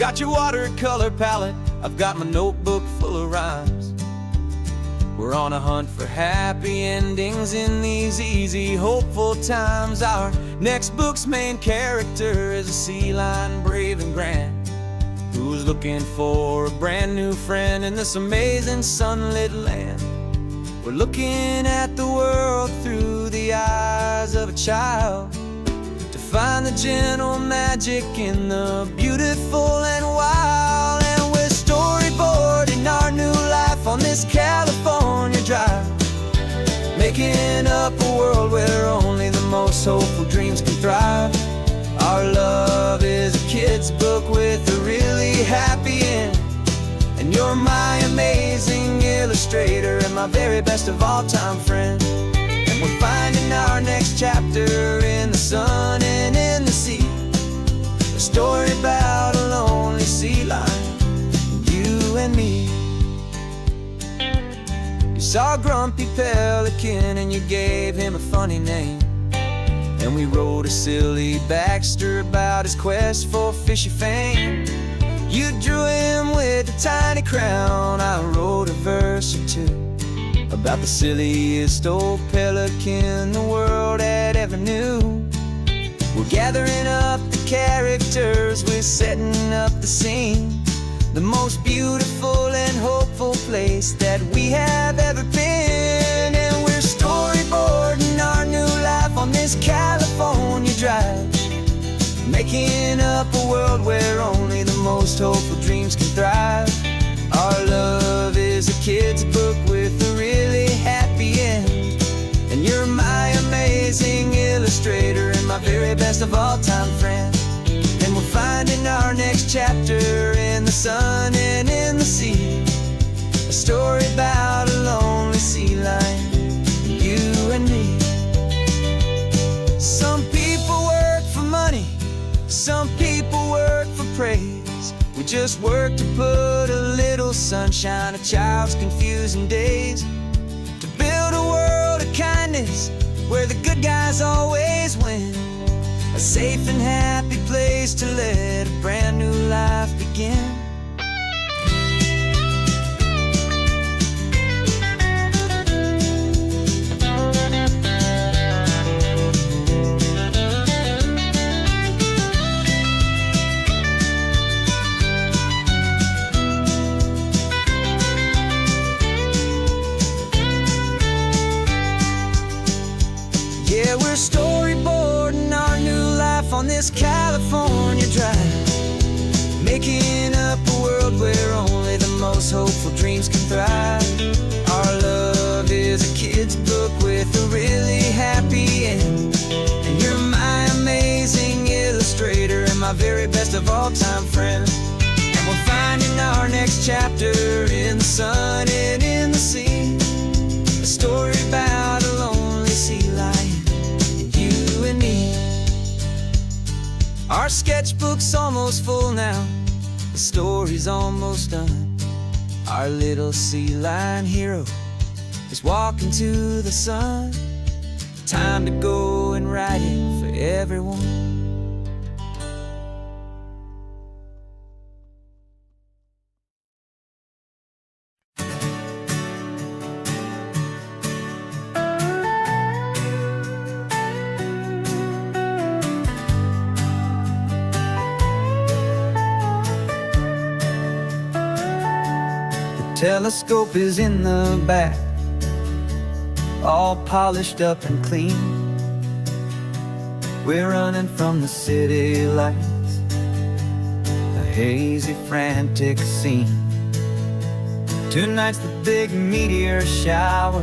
got your watercolor palette, I've got my notebook full of rhymes. We're on a hunt for happy endings in these easy, hopeful times. Our next book's main character is a sea lion, brave and grand, who's looking for a brand new friend in this amazing sunlit land. We're looking at the world through the eyes of a child, to find the gentle magic in the beautiful and wild. And we're storyboarding our new life on this California drive, making up a world where only the most hopeful dreams can thrive. Our love is a kid's book with a really happy end, and you're my amazing illustrator and my very best of all time friend. And we're finding our next chapter in the sun and in the sea, a story about a lonely sea lion, you and me. You saw a grumpy pelican and you gave him a funny name, and we wrote a silly Baxter about his quest for fishy fame. You drew him with a tiny crown, I wrote a verse or two about the silliest old pelican the world had ever knew. We're gathering up the characters, we're setting up the scene, the most beautiful and hopeful place that we have ever been. And we're storyboarding our new life on this California drive, making up a world where only the most hopeful dreams can thrive. Our love is a kid's book with a really happy end, and you're my amazing illustrator and my very best of all time friend. And we're finding our next chapter in the sun and in the sea, a story about a lonely sea lion, you and me. Some people work for money, some people work for praise. We just work to put a little sunshine in a child's confusing days, to build a world of kindness where the good guys always win, a safe and happy place to let a brand new life begin. Yeah, we're storyboarding our new life on this California drive, making up a world where only the most hopeful dreams can thrive. Our love is a kid's book with a really happy end, and you're my amazing illustrator and my very best of all time friend. And we're finding our next chapter in the sun and in the sea, a story about a lonely sea lion, you and me. Our sketchbook's almost full now, the story's almost done. Our little sea lion hero is walking to the sun. Time to go and write it for everyone. Telescope is in the back, all polished up and clean. We're running from the city lights, a hazy, frantic scene. Tonight's the big meteor shower,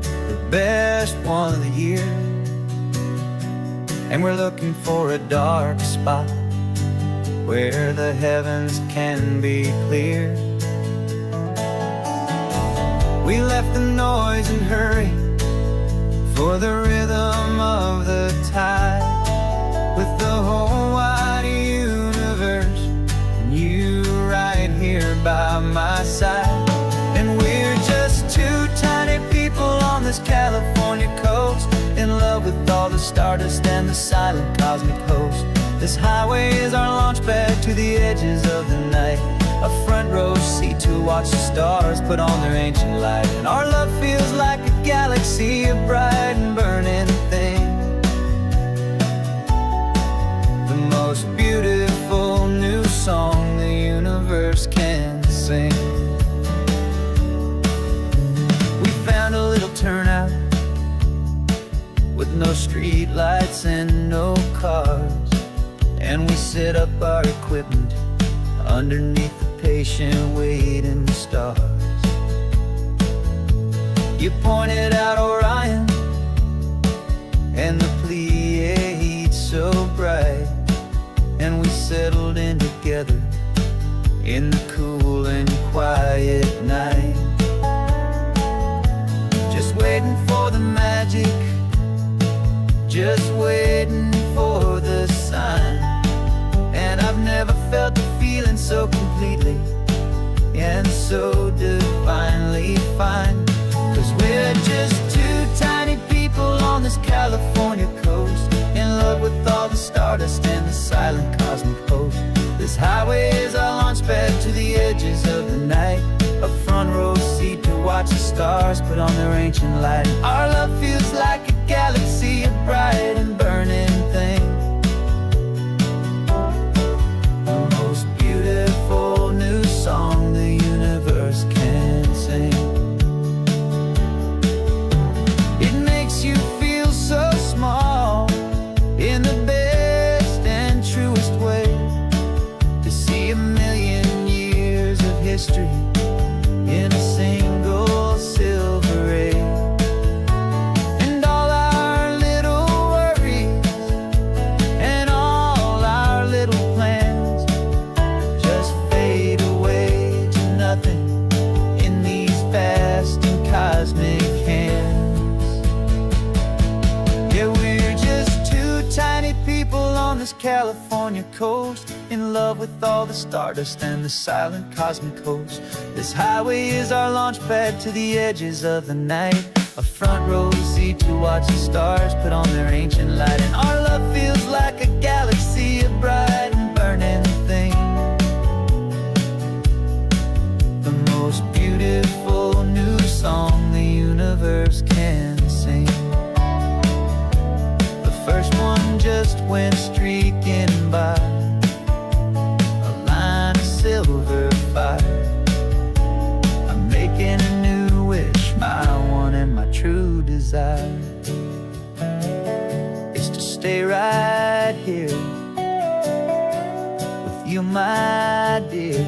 the best one of the year, and we're looking for a dark spot where the heavens can be clear. We left the noise and hurry for the rhythm of the tide, with the whole wide universe and you right here by my side. And we're just two tiny people on this California coast, in love with all the stardust and the silent cosmic host. This highway is our launch pad to the edges of the night. A front row seat to watch the stars put on their ancient light. And our love feels like a galaxy, a bright and burning thing. The most beautiful new song the universe can sing. We found a little turnout with no street lights and no cars, and we set up our equipment underneath the patient waiting stars. You pointed out Orion and the Pleiades so bright, and we settled in together in the cool and quiet night. Just waiting for the magic, just waiting for the sign. And I've never felt the feeling so completely and so divinely fine. 'Cause we're just two tiny people on this California coast, in love with all the stardust and the silent cosmic host. This highway is our launch pad to the edges of the night. A front row seat to watch the stars put on their ancient light. Our love feels like a galaxy, a bright and burning thing. The most beautiful new song the universe can sing. It makes you feel so small in the best and truest way, to see a million years of history in a single silver ray. And all our little worries and all our little plans just fade away to nothing in these vast and cosmic hands. Yeah, we're just two tiny people on this California coast, in love with all the stardust and the silent cosmic host. This highway is our launch pad to the edges of the night. A front row seat to watch the stars put on their ancient light. And our love feels like a galaxy, a bright and burning thing. The most beautiful new song the universe can sing. The first one just went streaking by, a line of silver fire. I'm making a new wish, my one and my true desire is to stay right here with you, my dear.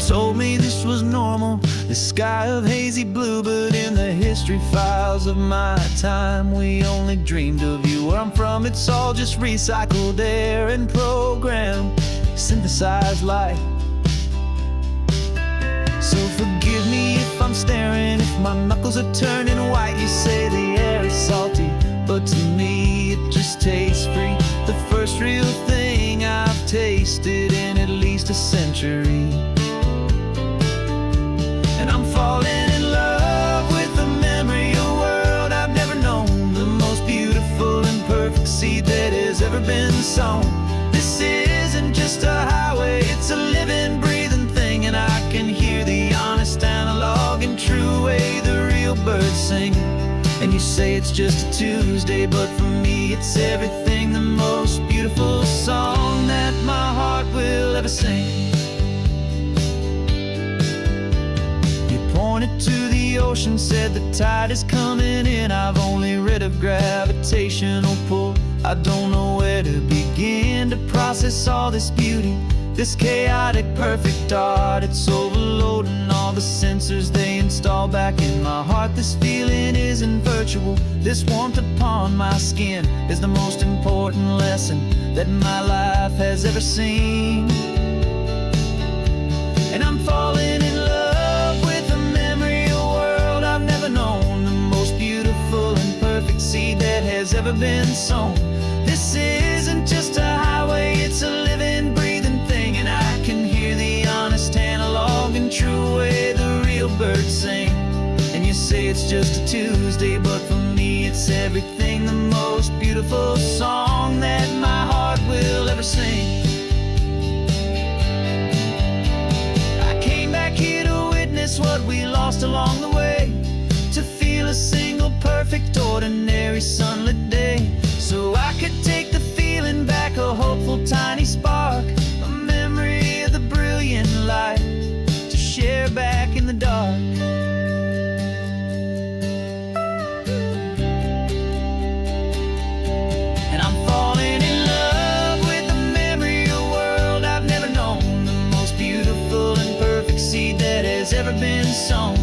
Told me this was normal, the sky of hazy blue, but in the history files of my time, we only dreamed of you. Where I'm from, it's all just recycled air and programmed, synthesized light. So forgive me if I'm staring, if my knuckles are turning white. You say the air is salty, but to me it just tastes free. The first real thing I've tasted in at least a century. And I'm falling in love with the memory of a world I've never known, the most beautiful and perfect seed that has ever been sown. This isn't just a highway, it's a living, breathing thing. And I can hear the honest analog and true way the real birds sing. And you say it's just a Tuesday, but for me it's everything, the most beautiful song that my heart will ever sing. Pointed to the ocean, said the tide is coming in. I've only read of gravitational pull. I don't know where to begin to process all this beauty, this chaotic perfect art. It's overloading all the sensors they install back in my heart. This feeling isn't virtual, this warmth upon my skin is the most important lesson that my life has ever seen. And I'm falling in love with a memory, a world I've never known, the most beautiful and perfect seed that has ever ever been sown. This isn't just a highway, it's a living, breathing thing. And I can hear the honest analog and true way the real birds sing. And you say it's just a Tuesday, but for me it's everything, the most beautiful song that my heart will ever sing. I came back here to witness what we lost along the way, to feel a single perfect ordinary sunlit day, so I could take the feeling back, a hopeful tiny spark, a memory of the brilliant light to share back in the dark. And I'm falling in love with the memory of a world I've never known, the most beautiful and perfect seed that has ever been sown.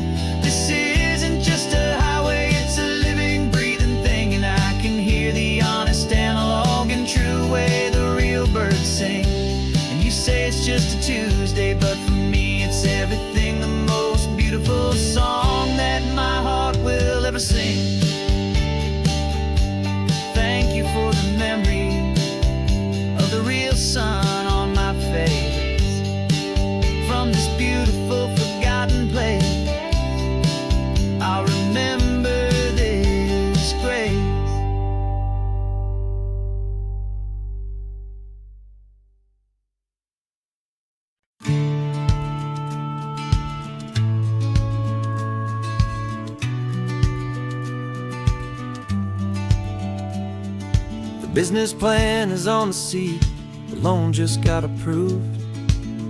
This isn't just a highway, it's a living, breathing thing. And I can hear the honest analog and true way the real birds sing. And you say it's just a Tuesday, but for me it's everything, the most beautiful song that my heart will ever sing. Thank you for the memory of the real sun on my face, from this beautiful forgotten place. I'll remember this grace. The business plan is on the seat, the loan just got approved.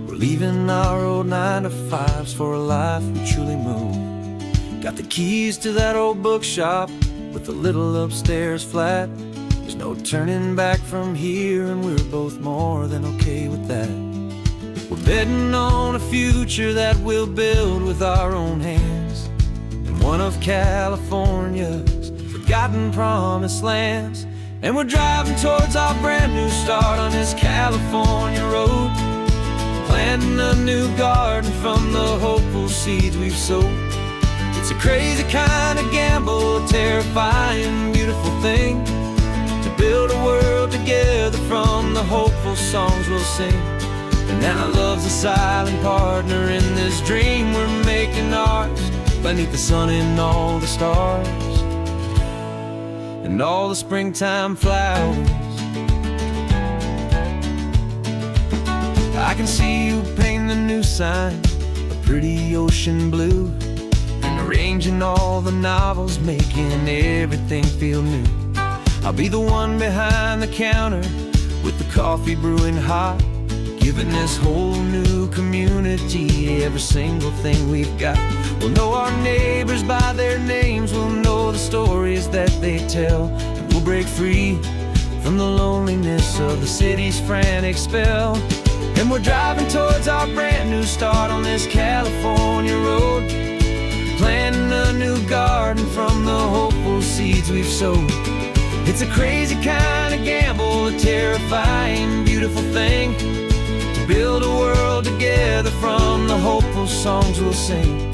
We're leaving our old 9-to-5s for a life we truly move. Got the keys to that old bookshop with the little upstairs flat. There's no turning back from here, and we're both more than okay with that. We're betting on a future that we'll build with our own hands, in one of California's forgotten promised lands. And we're driving towards our brand new start on this California road, planting a new garden from the hopeful seeds we've sowed. It's a crazy kind of gamble, a terrifying, beautiful thing, to build a world together from the hopeful songs we'll sing. And now love's a silent partner in this dream we're making ours, beneath the sun and all the stars, and all the springtime flowers. I can see you painting the new sign a pretty ocean blue, and arranging all the novels, making everything feel new. I'll be the one behind the counter with the coffee brewing hot, giving this whole new community every single thing we've got. We'll know our neighbors by their names, we'll know the stories that they tell, and we'll break free from the loneliness of the city's frantic spell. And we're driving towards our brand new start on this California road, planting a new garden from the hopeful seeds we've sowed. It's a crazy kind of gamble, a terrifying, beautiful thing, to build a world together from the hopeful songs we'll sing.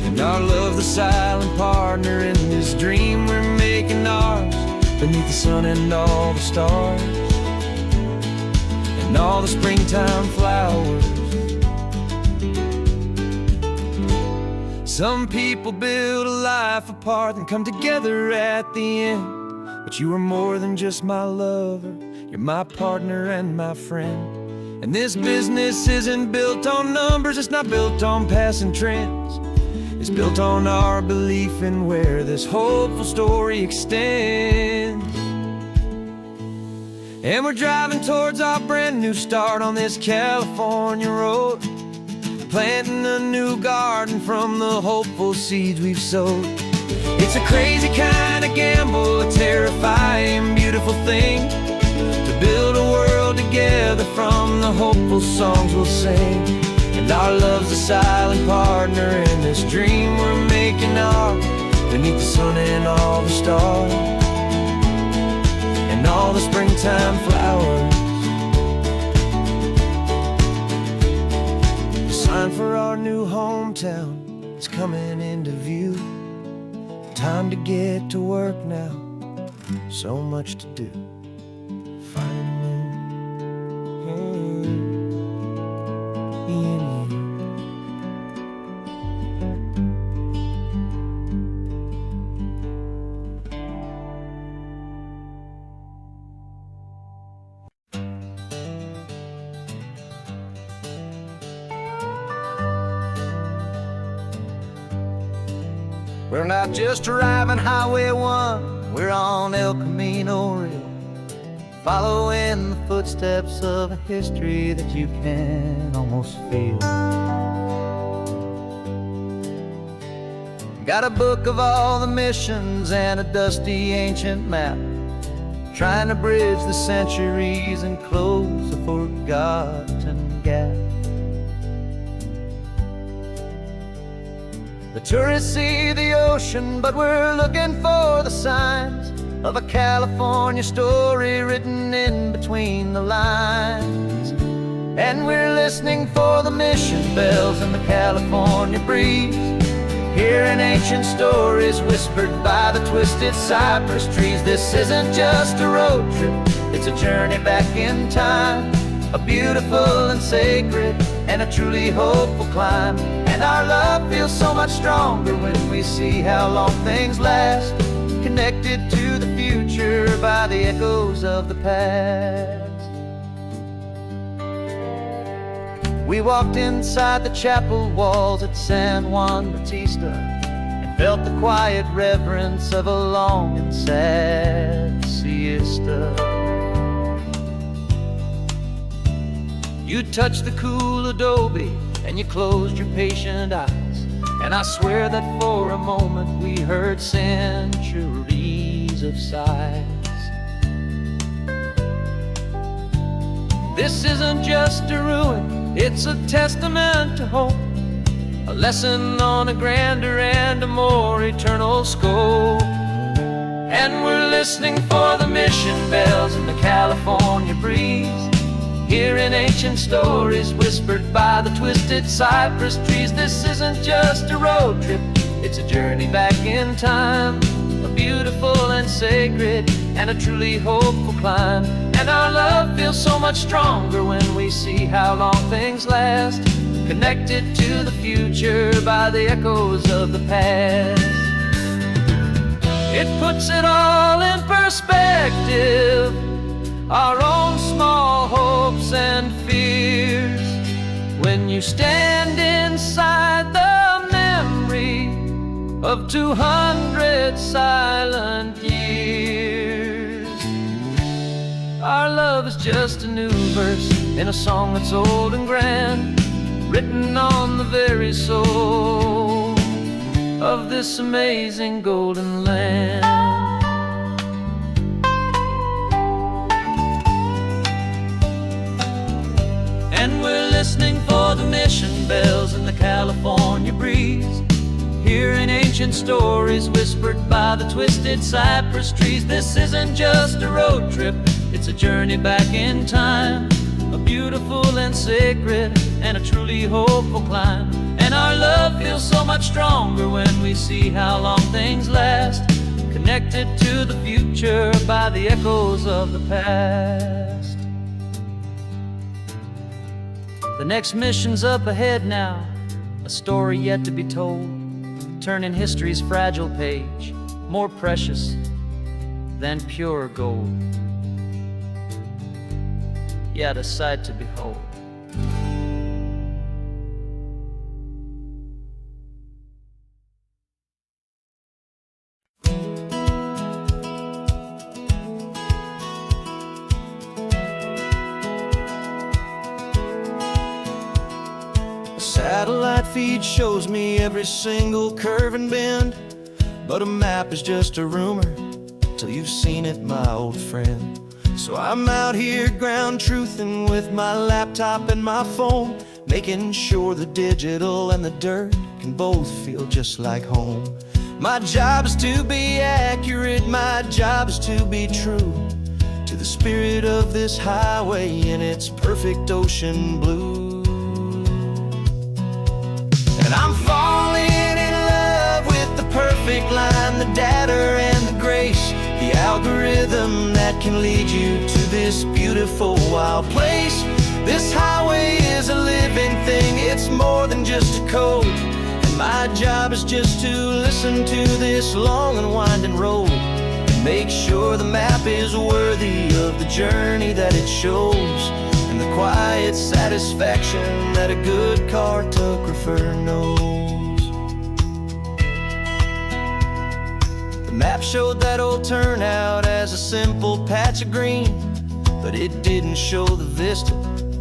And our love, the silent partner in this dream we're making ours, beneath the sun and all the stars, and all the springtime flowers. Some people build a life apart and come together at the end, but you are more than just my lover, you're my partner and my friend. And this business isn't built on numbers, it's not built on passing trends, it's built on our belief in where this hopeful story extends. And we're driving towards our brand new start on this California road, planting a new garden from the hopeful seeds we've sowed. It's a crazy kind of gamble, a terrifying, beautiful thing, to build a world together from the hopeful songs we'll sing. And our love's a silent partner in this dream we're making ours, beneath the sun and all the stars, and all the springtime flowers. The sign for our new hometown is coming into view. Time to get to work now, so much to do. Finding in you. We're not just driving Highway 1, we're on El Camino Real, following the footsteps of a history that you can almost feel. Got a book of all the missions and a dusty ancient map, trying to bridge the centuries and close a forgotten gap. The tourists see the ocean, but we're looking for the signs of a California story written in between the lines. And we're listening for the mission bells in the California breeze, hearing ancient stories whispered by the twisted cypress trees. This isn't just a road trip, it's a journey back in time, a beautiful and sacred and a truly hopeful climb. And our love feels so much stronger when we see how long things last, connected to the future by the echoes of the past. We walked inside the chapel walls at San Juan Bautista and felt the quiet reverence of a long and sad siesta. You touched the cool adobe and you closed your patient eyes, and I swear that for a moment we heard centuries of sighs. This isn't just a ruin, it's a testament to hope, a lesson on a grander and a more eternal scope. And we're listening for the mission bells in the California breeze, hearing ancient stories whispered by the twisted cypress trees. This isn't just a road trip, it's a journey back in time, a beautiful and sacred and a truly hopeful climb. And our love feels so much stronger when we see how long things last, connected to the future by the echoes of the past. It puts it all in perspective, our own small hopes and fears, when you stand inside the memory of 200 silent years. Our love is just a new verse in a song that's old and grand, written on the very soul of this amazing golden land. And we're listening for the mission bells in the California breeze, hearing ancient stories whispered by the twisted cypress trees. This isn't just a road trip, it's a journey back in time, a beautiful and sacred and a truly hopeful climb. And our love feels so much stronger when we see how long things last, connected to the future by the echoes of the past. The next mission's up ahead now, a story yet to be told, turning history's fragile page more precious than pure gold. Yet a sight to behold. Satellite feed shows me every single curve and bend, but a map is just a rumor till you've seen it, my old friend. So I'm out here ground truthing with my laptop and my phone, making sure the digital and the dirt can both feel just like home. My job is to be accurate, my job is to be true to the spirit of this highway in its perfect ocean blue. And I'm falling in love with the perfect line, the data and the grace, the algorithm algorithm that can lead you to this beautiful wild place. This highway is a living thing, it's more than just a code. And my job is just to listen to this long and winding road and make sure the map is worthy of the journey that it shows, and the quiet satisfaction that a good cartographer knows. The map showed that old turnout as a simple patch of green, but it didn't show the vista,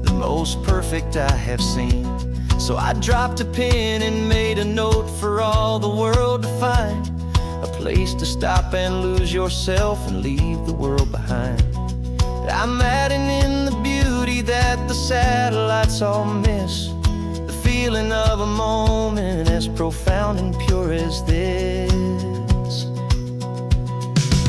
the most perfect I have seen. So I dropped a pin and made a note for all the world to find, a place to stop and lose yourself and leave the world behind. I'm adding in the beauty that the satellites all miss, the feeling of a moment as profound and pure as this.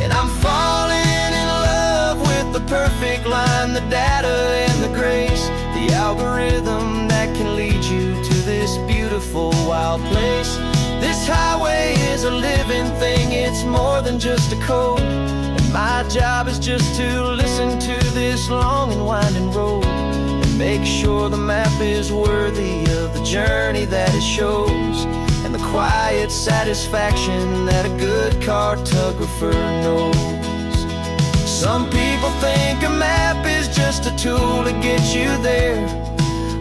And I'm falling in love with the perfect line, the data and the grace, the algorithm that can lead you to this beautiful wild place. This highway is a living thing, it's more than just a code. And my job is just to listen to this long and winding road and make sure the map is worthy of the journey that it shows, and the quiet satisfaction that a good cartographer knows. Some people think a map is just a tool to get you there,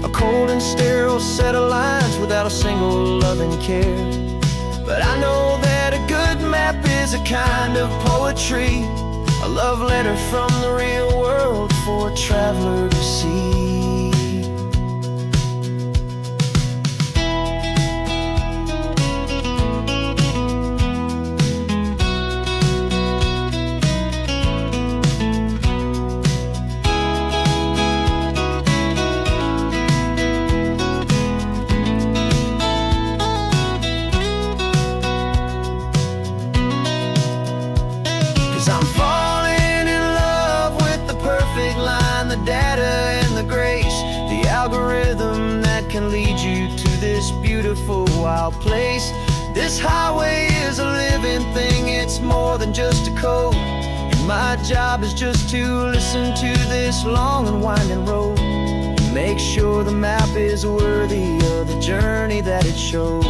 a cold and sterile set of lines without a single loving care. But I know that a good map is a kind of poetry, a love letter from the real world for a traveler to see. 'Cause I'm falling in love with the perfect line, the data and the grace, the algorithm that can lead you to this beautiful wild place. This highway is a living thing, it's more than just a code. And my job is just to listen to this long and winding road and make sure the map is worthy of the journey that it shows,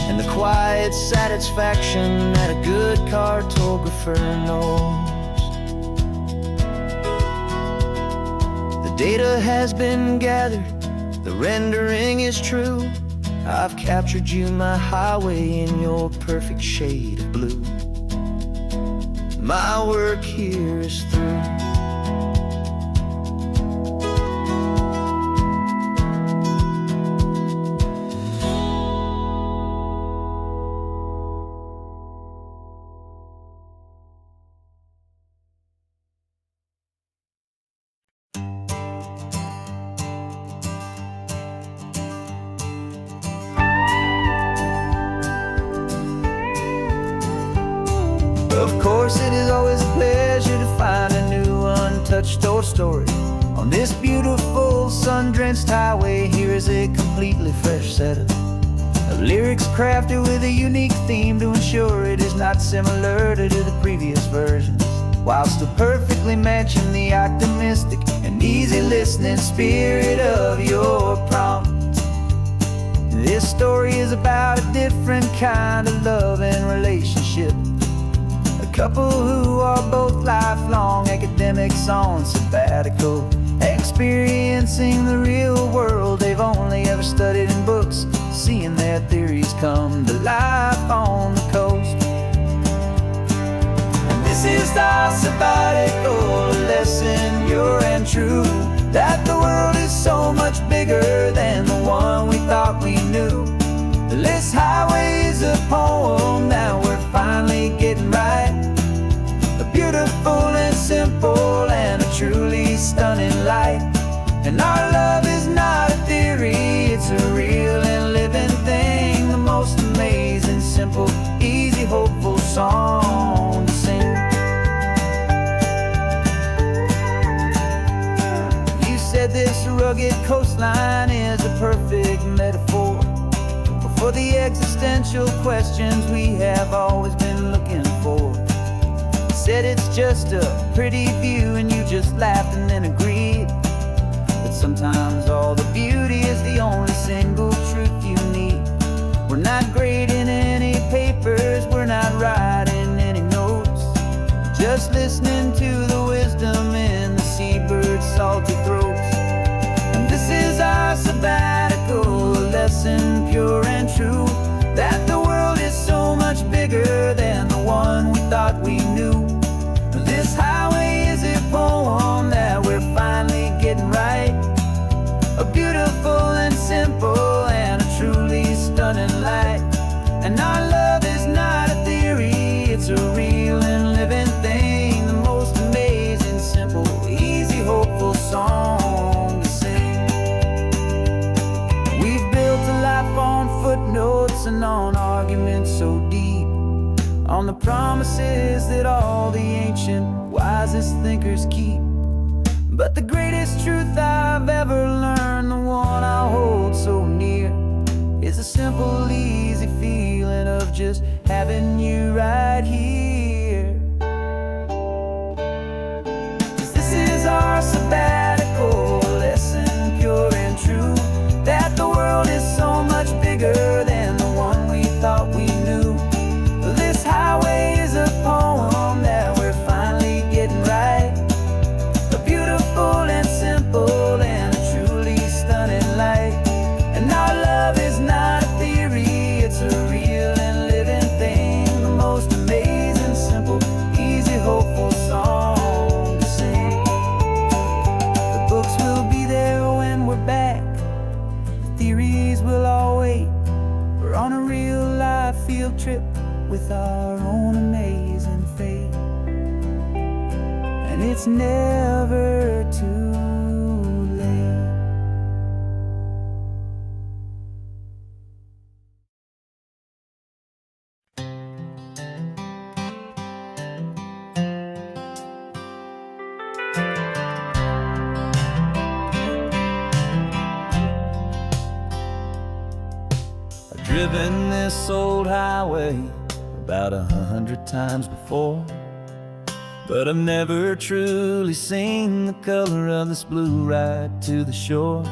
and the quiet satisfaction that a good cartographer knows. The data has been gathered, the rendering is true. I've captured you, my highway, in your perfect shade of blue. My work here is through. Of course, it is always a pleasure to find a new untouched old story. On this beautiful sun-drenched highway, here is a completely fresh set of lyrics crafted with a unique theme to ensure it is not similar to the previous versions, while still perfectly matching the optimistic and easy listening spirit of your prompt. This story is about a different kind of love and relationship. Couple who are both lifelong academics on sabbatical, experiencing the real world they've only ever studied in books, seeing their theories come to life on the coast. And this is our sabbatical lesson, pure and true, that the world is so much bigger than the one we thought we knew. This highway is a poem that we're finally getting right, a beautiful and simple and a truly stunning light. And our love is not a theory, it's a real and living thing, the most amazing, simple, easy, hopeful song to sing. You said this rugged coastline is a perfect metaphor for the existential questions we have always been looking for. said it's just a pretty view, and you just laughed and then agreed that sometimes all the beauty is the only single truth you need. We're not grading any papers, we're not writing any notes, just listening to the wisdom in the seabird's salty throats. And this is our sabbatical, a lesson pure and true, that the world is so much bigger than the one we thought we knew. This highway is a poem that we're finally getting right, a beautiful and simple and a truly stunning light. And our love is not a theory, it's a real and living thing, the most amazing, simple, easy, hopeful song to sing. We've built a life on footnotes and on arguments so deep, on the promises that all the ancient, wisest thinkers keep. But the greatest truth I've ever learned, the one I hold so near, is a simple, easy feeling of just having you right here. 'Cause this is our sabbatical, a lesson pure and true, that the world is so much bigger than the one we thought we knew. This highway is a poem that we're finally getting right, a beautiful and simple and a truly stunning light. And our love is not a theory, it's a real and living thing, the most amazing, simple, easy, hopeful song to sing. The books will be there when we're back, the theories will all wait. We're on a real life field trip with our own amazing fate, and it's never too late. I've driven this old highway about 100 times before, but I've never truly seen the color of this blue right to the shore.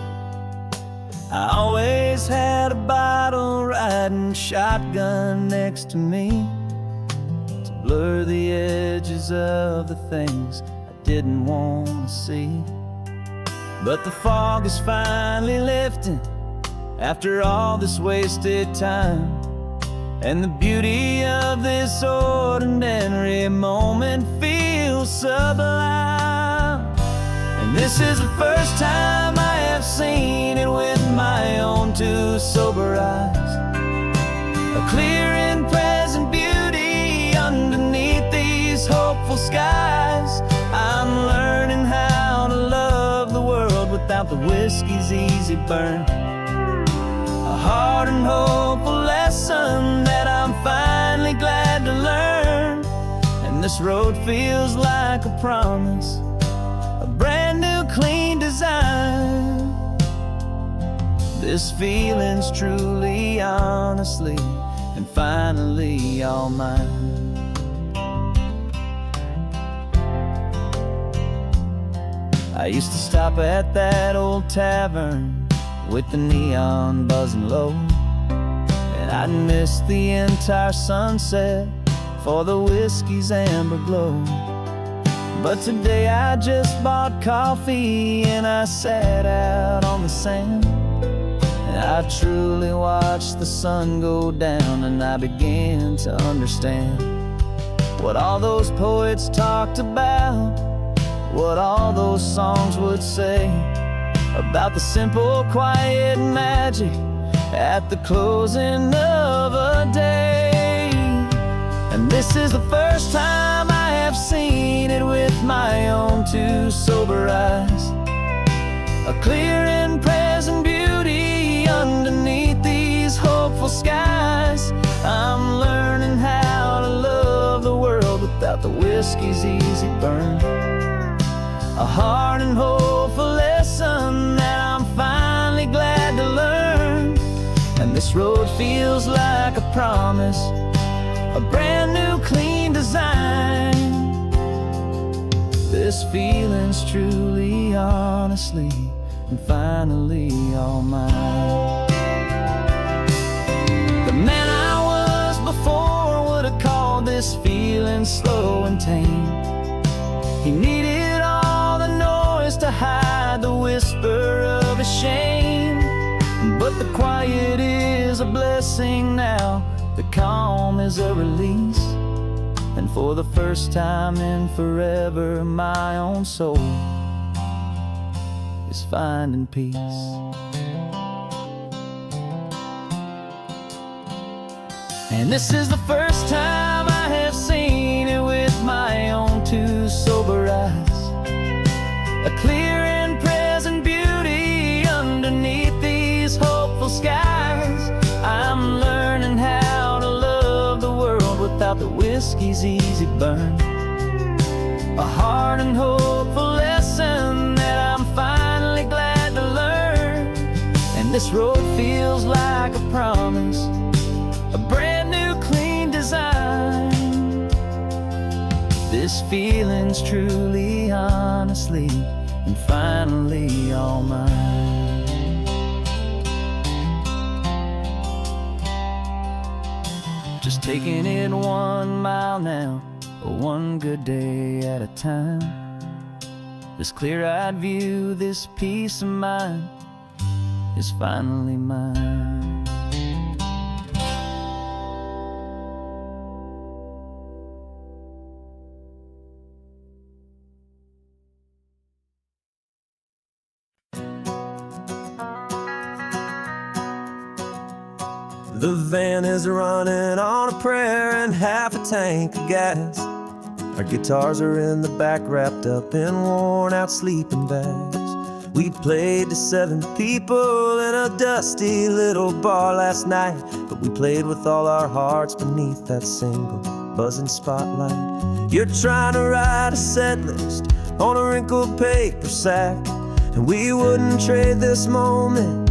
I always had a bottle riding shotgun next to me to blur the edges of the things I didn't want to see. But the fog is finally lifting after all this wasted time, and the beauty of this ordinary moment feels sublime. And this is the first time I have seen it with my own two sober eyes, a clear and present beauty underneath these hopeful skies. I'm learning how to love the world without the whiskey's easy burn, a hard and hopeful lesson that I'm finally glad to learn. And this road feels like a promise, a brand new clean design. This feeling's truly, honestly, and finally all mine. I used to stop at that old tavern with the neon buzzing low, and I'd miss the entire sunset for the whiskey's amber glow. But today I just bought coffee and I sat out on the sand, and I truly watched the sun go down, and I began to understand what all those poets talked about, what all those songs would say about the simple, quiet magic at the closing of a day. And this is the first time I have seen it with my own two sober eyes, a clear and present beauty underneath these hopeful skies. I'm learning how to love the world without the whiskey's easy burn, a hard and hopeful lesson that I'm finally glad to learn. And this road feels like a promise, a brand new clean design. This feeling's truly, honestly, and finally all mine. The man I was before would have called this feeling slow and tame. He needed all the noise to hide the whisper of his shame. But the quiet is a blessing now, the calm is a release. And for the first time in forever, my own soul is finding peace. And this is the first time I have seen it with my own two sober eyes. A clear and present beauty underneath these hopeful skies. I'm learning how to love the world without the whiskey's easy burn. A hard and hopeful lesson that I'm finally glad to learn. And this road feels like a promise, a brand new clean design. This feeling's truly, honestly, and finally all mine. Just taking it 1 mile now, one good day at a time. This clear-eyed view, this peace of mind is finally mine. The van is running on a prayer and half a tank of gas. Our guitars are in the back, wrapped up in worn-out sleeping bags. We played to 7 people in a dusty little bar last night, but we played with all our hearts beneath that single buzzing spotlight. You're trying to write a set list on a wrinkled paper sack, and we wouldn't trade this moment.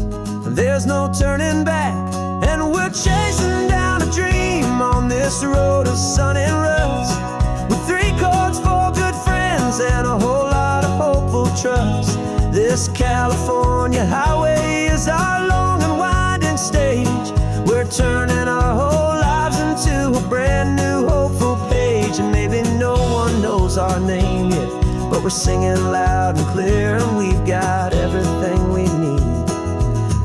There's no turning back. And we're chasing down a dream on this road of sun and rust, with 3 chords, 4 good friends, and a whole lot of hopeful trust. This California highway is our long and winding stage. We're turning our whole lives into a brand new hopeful page. And maybe no one knows our name yet, but we're singing loud and clear, and we've got everything we need,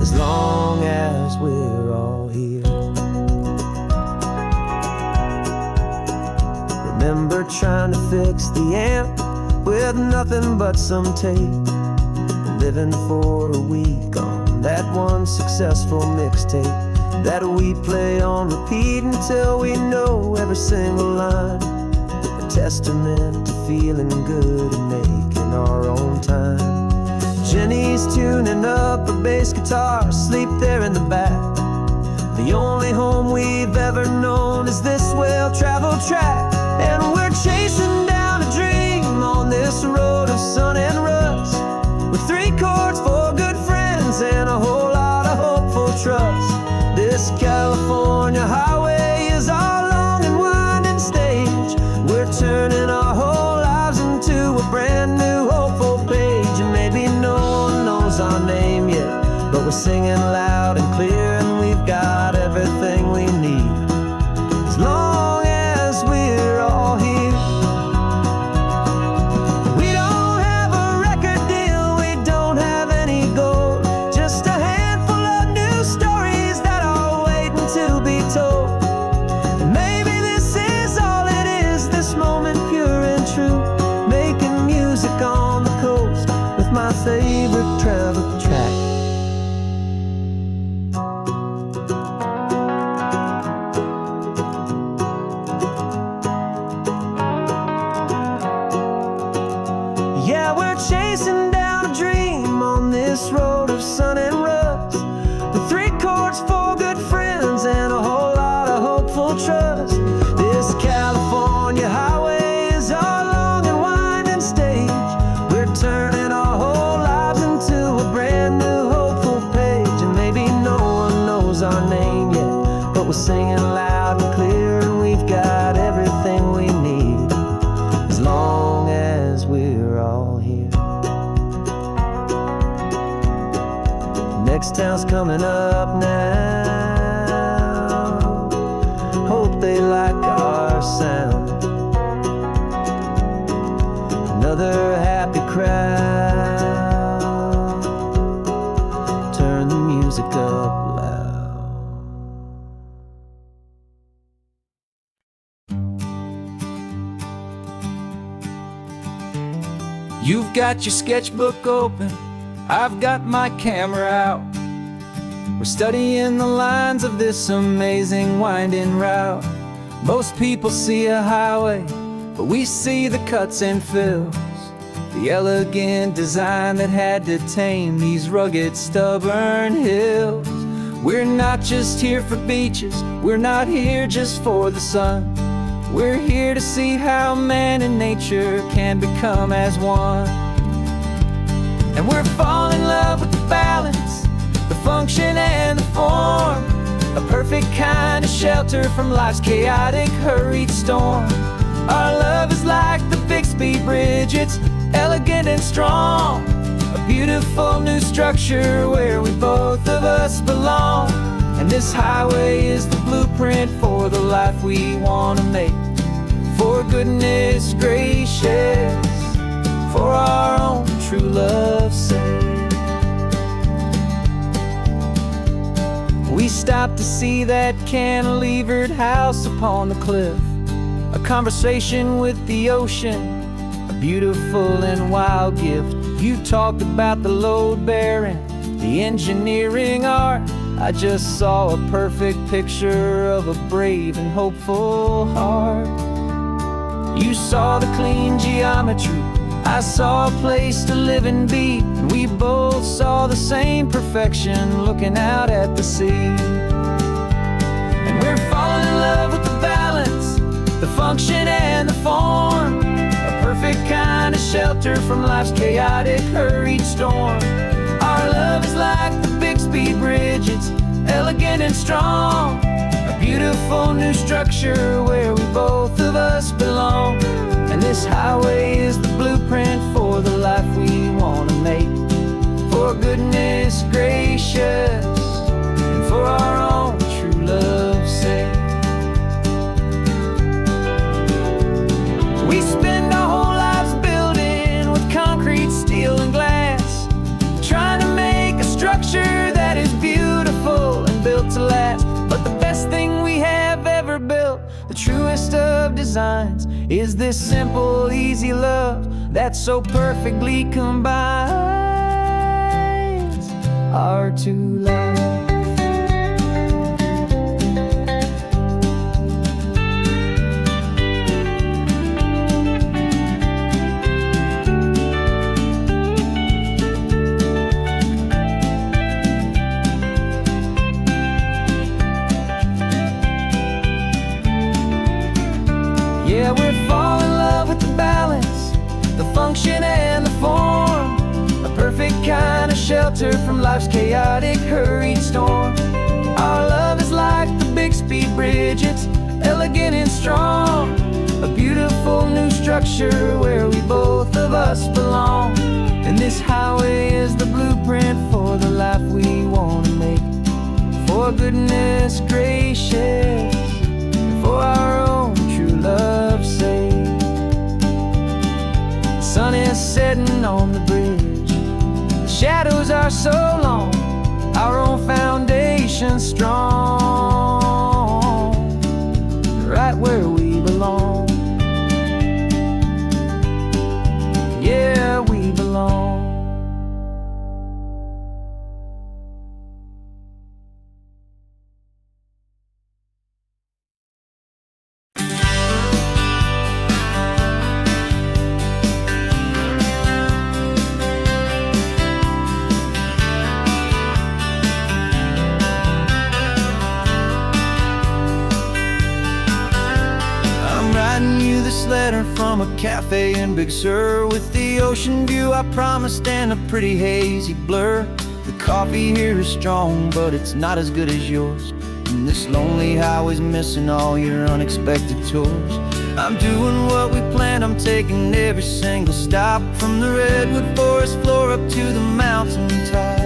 as long as we're all here. Remember trying to fix the amp with nothing but some tape, living for a week on that one successful mixtape that we play on repeat until we know every single line. A testament to feeling good and making our own time. Jenny's tuning up a bass guitar, asleep there in the back. The only home we've ever known is this well-traveled track. And we're chasing down a dream on this road of sun and rust, with 3 chords, 4 good friends, and a whole lot of hopeful trust. This California highway is our long and winding stage. We're turning our whole lives into a brand new hopeful page. And maybe no one knows our name yet, but we're singing loud and clear, and we've got everything we need, as long as we're all here. We don't have a record deal, we don't have any gold, just a handful of new stories that are waiting to be told. And maybe this is all it is, this moment pure and true, making music on the coast with my favorite travel track. Yeah, we're chasing down a dream on this road of sun and rust, with 3 chords, 4 good friends, and a whole lot of hopeful trust. This California highway is our long and winding stage. We're turning our whole lives into a brand new hopeful page. And maybe no one knows our name yet, but we're singing loud and clear, and we've got everything we need, as long as we're sounds coming up now. Hope they like our sound. Another happy crowd. Turn the music up loud. You've got your sketchbook open, I've got my camera out. We're studying the lines of this amazing winding route. Most people see a highway, but we see the cuts and fills, the elegant design that had to tame these rugged, stubborn hills. We're not just here for beaches, we're not here just for the sun. We're here to see how man and nature can become as one. And we're falling in love with the balance, the function and the form, a perfect kind of shelter from life's chaotic, hurried storm. Our love is like the Bixby Bridge, it's elegant and strong, a beautiful new structure where we both of us belong. And this highway is the blueprint for the life we want to make. For goodness gracious, for our own true love's sake. We stopped to see that cantilevered house upon the cliff, a conversation with the ocean, a beautiful and wild gift. You talked about the load bearing, the engineering art. I just saw a perfect picture of a brave and hopeful heart. You saw the clean geometry, I saw a place to live and be, and we both saw the same perfection looking out at the sea. And we're falling in love with the balance, the function and the form, a perfect kind of shelter from life's chaotic, hurried storm. Our love is like the Bixby Bridge, it's elegant and strong, a beautiful new structure where we both of us belong. And this highway is the blueprint for the life we want to make. For goodness gracious, and for our own true love's sake. We spend our whole lives building with concrete, steel and glass, trying to make a structure that is beautiful and built to last. But the best thing we have ever built, the truest of designs, is this simple, easy love that so perfectly combines our two lives. Yeah, we're falling in love with the balance, the function and the form, a perfect kind of shelter from life's chaotic, hurried storm. Our love is like the Bixby Bridge, it's elegant and strong, a beautiful new structure where we both of us belong. And this highway is the blueprint for the life we want to make. For goodness gracious, for our own true love's sake. The sun is setting on the bridge, the shadows are so long, our own foundation strong, right where we belong. Yeah, we belong. Letter from a cafe in Big Sur, with the ocean view I promised and a pretty hazy blur. The coffee here is strong, but it's not as good as yours, and this lonely highway's missing all your unexpected tours. I'm doing what we planned, I'm taking every single stop, from the redwood forest floor up to the mountain top.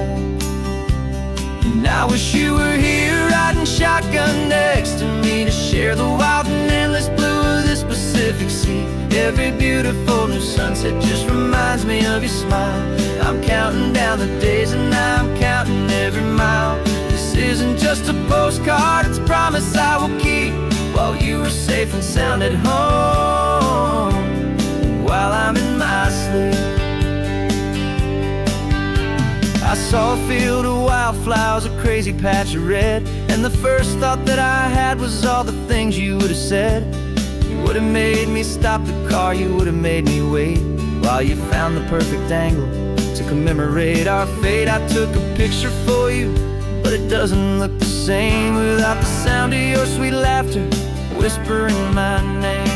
And I wish you were here riding shotgun next to me to share the wild and endless blue of this Pacific Sea. Every beautiful new sunset just reminds me of your smile. I'm counting down the days and I'm counting every mile. This isn't just a postcard, it's a promise I will keep, while you are safe and sound at home, while I'm in my sleep. I saw a field of wildflowers, a crazy patch of red, and the first thought that I had was all the things you would have said. You would have made me stop the car, you would have made me wait, while you found the perfect angle to commemorate our fate. I took a picture for you, but it doesn't look the same without the sound of your sweet laughter whispering my name.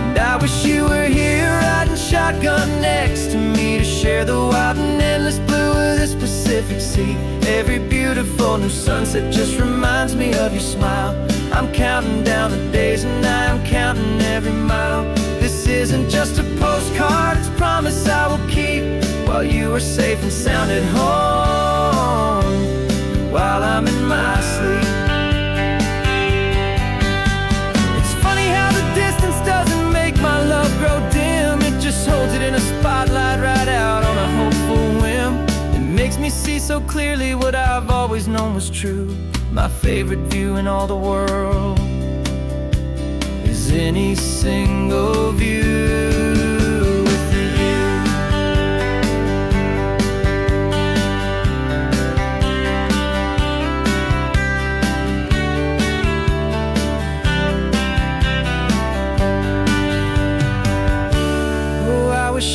And I wish you were here riding shotgun next to me to share the wild and endless blue of this Pacific Sea. Every beautiful new sunset just reminds me of your smile. I'm counting down the days and I'm counting every mile. This isn't just a postcard, it's a promise I will keep, while you are safe and sound at home, while I'm in my sleep. It's funny how the distance doesn't make my love grow dim. It just holds it in a spotlight right out on a hopeful whim. It makes me see so clearly what I've always known was true. My favorite view in all the world is any single view.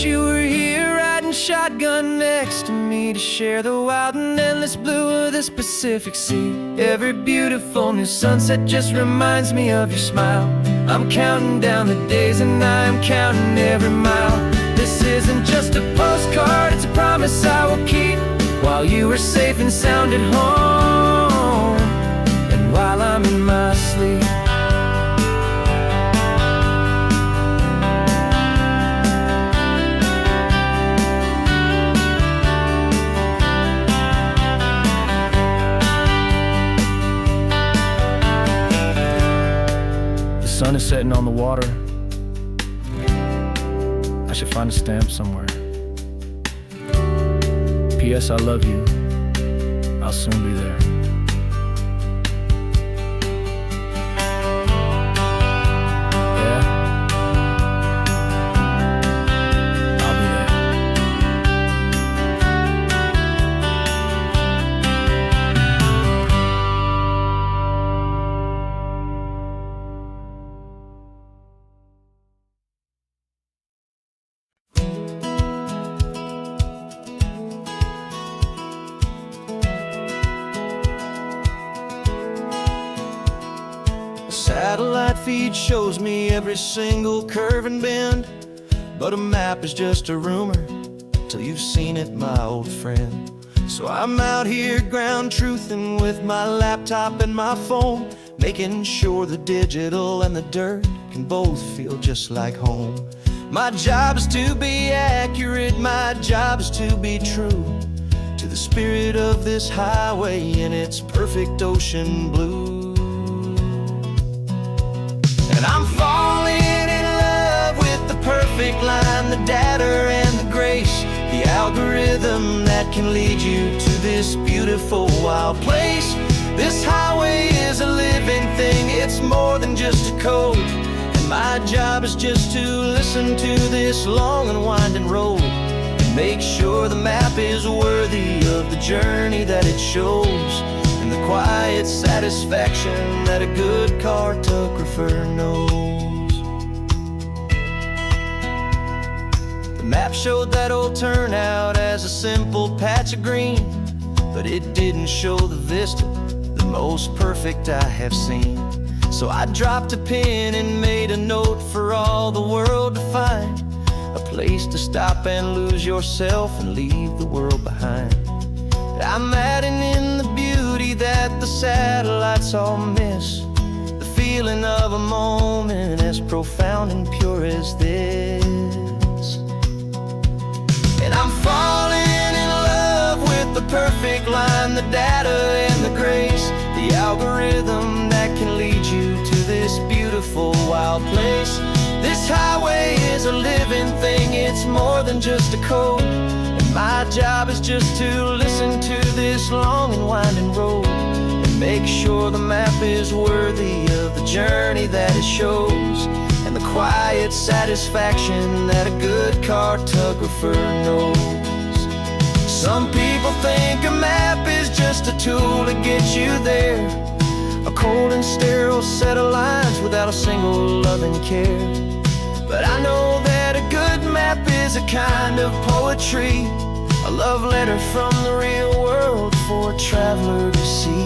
You were here riding shotgun next to me to share the wild and endless blue of this Pacific Sea. Every beautiful new sunset just reminds me of your smile. I'm counting down the days and I'm counting every mile. This isn't just a postcard, it's a promise I will keep, while you are safe and sound at home, and while I'm in my sleep. The sun is setting on the water. I should find a stamp somewhere. P.S. I love you. I'll soon be there. Yeah? I'll be there. Satellite feed shows me every single curve and bend, but a map is just a rumor till you've seen it, my old friend. So I'm out here ground truthing with my laptop and my phone, making sure the digital and the dirt can both feel just like home. My job is to be accurate, my job is to be true to the spirit of this highway in its perfect ocean blue. And I'm falling in love with the perfect line, the data and the grace, the algorithm that can lead you to this beautiful wild place. This highway is a living thing, it's more than just a code, and my job is just to listen to this long and winding road and make sure the map is worthy of the journey that it shows, and the quiet satisfaction that a good cartographer knows. The map showed that old turnout as a simple patch of green, but it didn't show the vista, the most perfect I have seen. So I dropped a pin and made a note for all the world to find, a place to stop and lose yourself and leave the world behind. I'm adding in the beauty that the satellites all miss, the feeling of a moment as profound and pure as this. And I'm falling in love with the perfect line, the data and the grace, the algorithm that can lead you to this beautiful wild place. This highway is a living thing, it's more than just a code. And my job is just to listen to this long and winding road and make sure the map is worthy of the journey that it shows, and the quiet satisfaction that a good cartographer knows. Some people think a map is just a tool to get you there, a cold and sterile set of lines without a single loving care. But I know that a good map is a kind of poetry, a love letter from the real world for a traveler to see.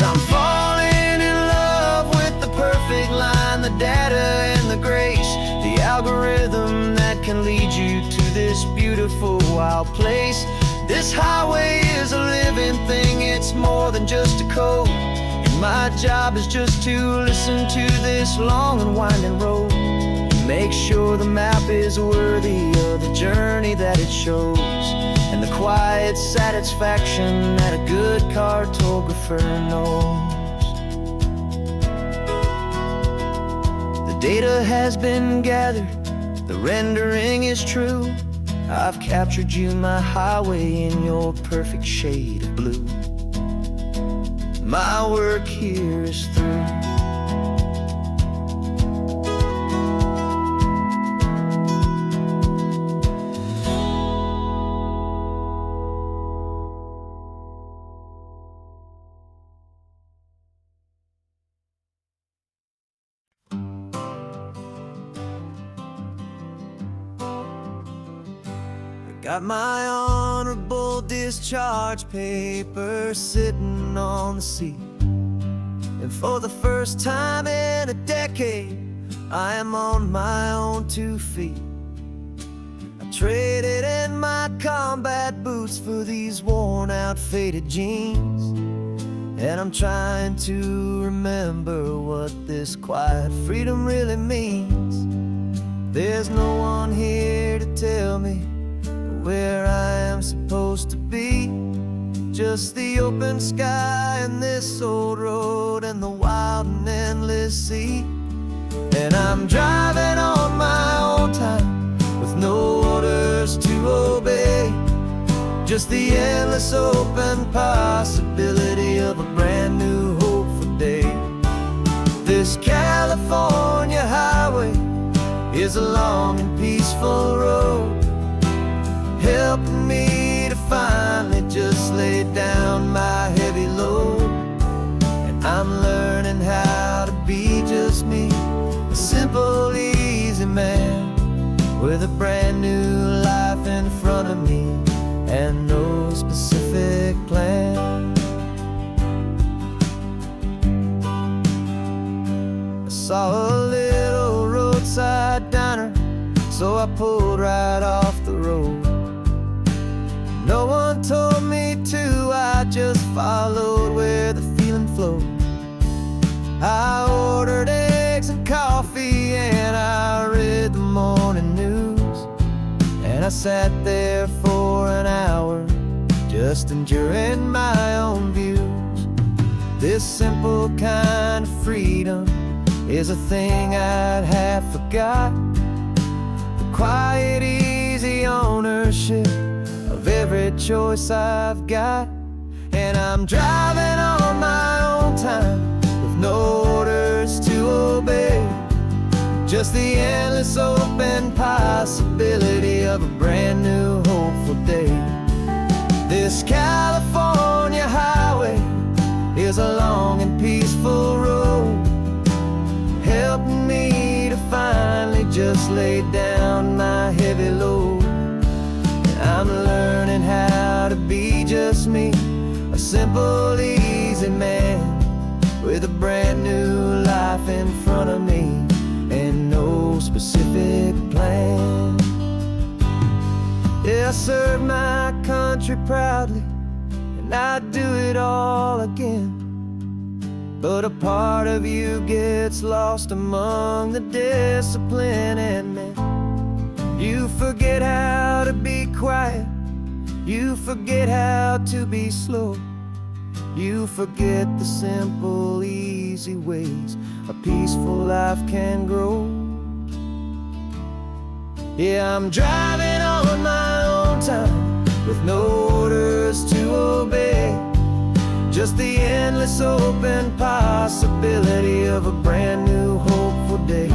I'm falling in love with the perfect line, the data and the grace, the algorithm that can lead you to this beautiful wild place. This highway is a living thing, it's more than just a code. And my job is just to listen to this long and winding road and make sure the map is worthy of the journey that it shows, and the quiet satisfaction that a good cartographer knows. The data has been gathered, the rendering is true. I've captured you, my highway, in your perfect shade of blue. My work here is through. Got my honorable discharge paper sitting on the seat, and for the first time in a decade, I am on my own 2 feet. I traded in my combat boots for these worn out faded jeans, and I'm trying to remember what this quiet freedom really means. There's no one here to tell me where I am supposed to be, just the open sky and this old road and the wild and endless sea. And I'm driving on my own time with no orders to obey, just the endless open possibility of a brand new hopeful day. This California highway is a long and peaceful road, helping me to finally just lay down my heavy load. And I'm learning how to be just me, a simple, easy man with a brand new life in front of me and no specific plan. I saw a little roadside diner, so I pulled right off the road. No one told me to, I just followed where the feeling flowed. I ordered eggs and coffee and I read the morning news, and I sat there for an hour just enjoying my own views. This simple kind of freedom is a thing I'd have forgot, the quiet, easy ownership of every choice I've got. And I'm driving on my own time with no orders to obey, just the endless open possibility of a brand new hopeful day. This California highway is a long and peaceful road, helping me to finally just lay down my heavy load. I'm learning how to be just me, a simple, easy man with a brand new life in front of me and no specific plan. Yeah, I served my country proudly, and I'd do it all again. But a part of you gets lost among the discipline, and man, you forget how to be quiet, you forget how to be slow, you forget the simple, easy ways a peaceful life can grow. Yeah, I'm driving on my own time with no orders to obey, just the endless open possibility of a brand new hopeful day.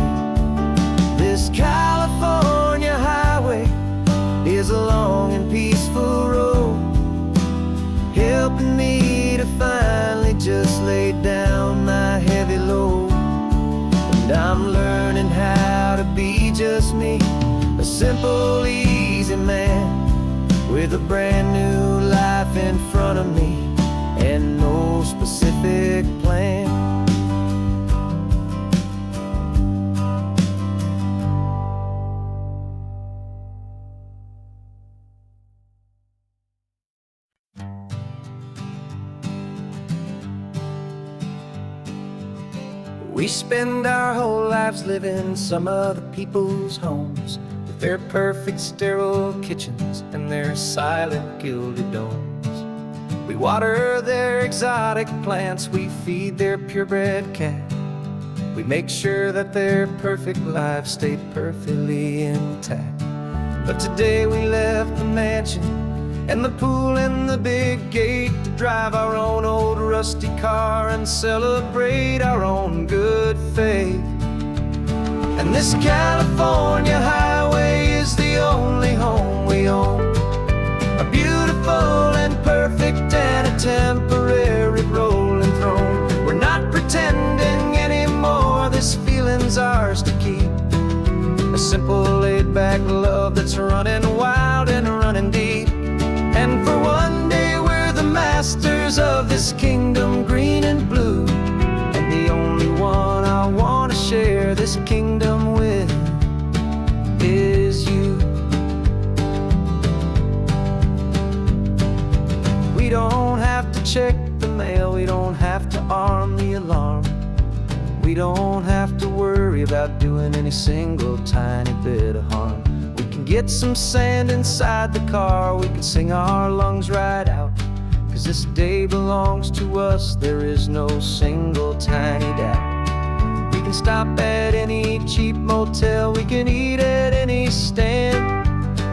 This California highway is a long and peaceful road, helping me to finally just lay down my heavy load. And I'm learning how to be just me, a simple, easy man with a brand new life in front of me and no specific plan. We spend our whole lives living some other people's homes, with their perfect sterile kitchens and their silent gilded domes. We water their exotic plants, we feed their purebred cat, we make sure that their perfect lives stay perfectly intact. But today we left the mansion and the pool and the big gate to drive our own old rusty car and celebrate our own good faith. And this California highway is the only home we own, a beautiful and perfect and a temporary rolling throne. We're not pretending anymore, this feeling's ours to keep, a simple laid-back love that's running wild and running deep. And for one day we're the masters of this kingdom green and blue, and the only one I want to share this kingdom with is you. We don't have to check the mail, we don't have to arm the alarm, we don't have to worry about doing any single tiny bit of harm. We can get some sand inside the car, we can sing our lungs right out, 'cause this day belongs to us, there is no single tiny doubt. We can stop at any cheap motel, we can eat at any stand,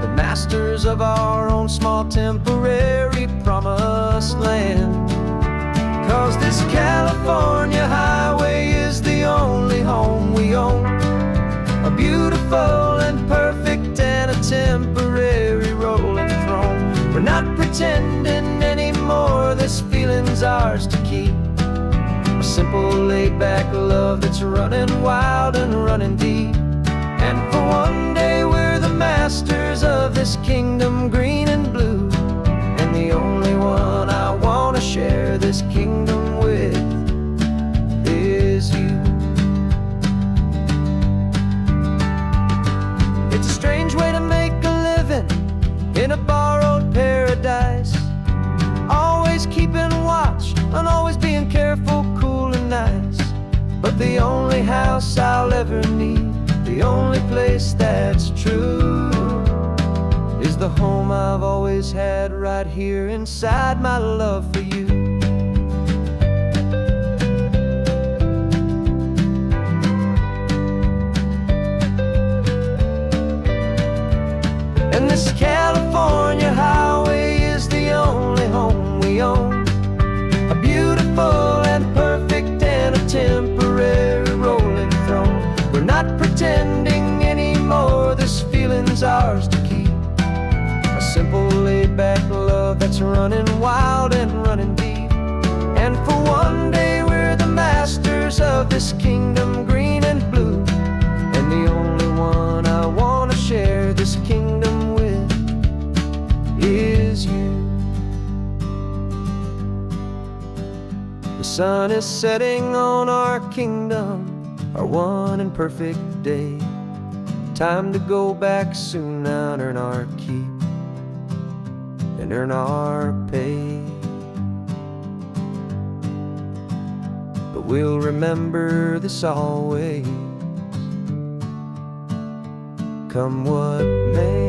the masters of our own small temporary promised land. 'Cause this California highway is the only home we own, a beautiful and perfect and a temporary rolling throne. We're not pretending anymore, this feeling's ours to keep, a simple laid-back love that's running wild and running deep. And for one day we're the masters of this kingdom green and blue, and the only one I want to share this kingdom with is you. It's a strange way to make a living in a borrowed paradise, always keeping watch and always being careful, cool and nice. But the only house I'll ever need, the only place that's true, is the home I've always had right here inside my love for you. And this California highway is the only home we own, a beautiful and perfect and a temporary rolling throne. We're not pretending anymore, this feeling's ours to keep, a simple laid-back love that's running wild and running deep. And for one day we're the masters of this kingdom green and blue, and the only one I want to share this kingdom with is you. The sun is setting on our kingdom, our one and perfect day. Time to go back soon now and earn our keep and earn our pay. But we'll remember this always, come what may.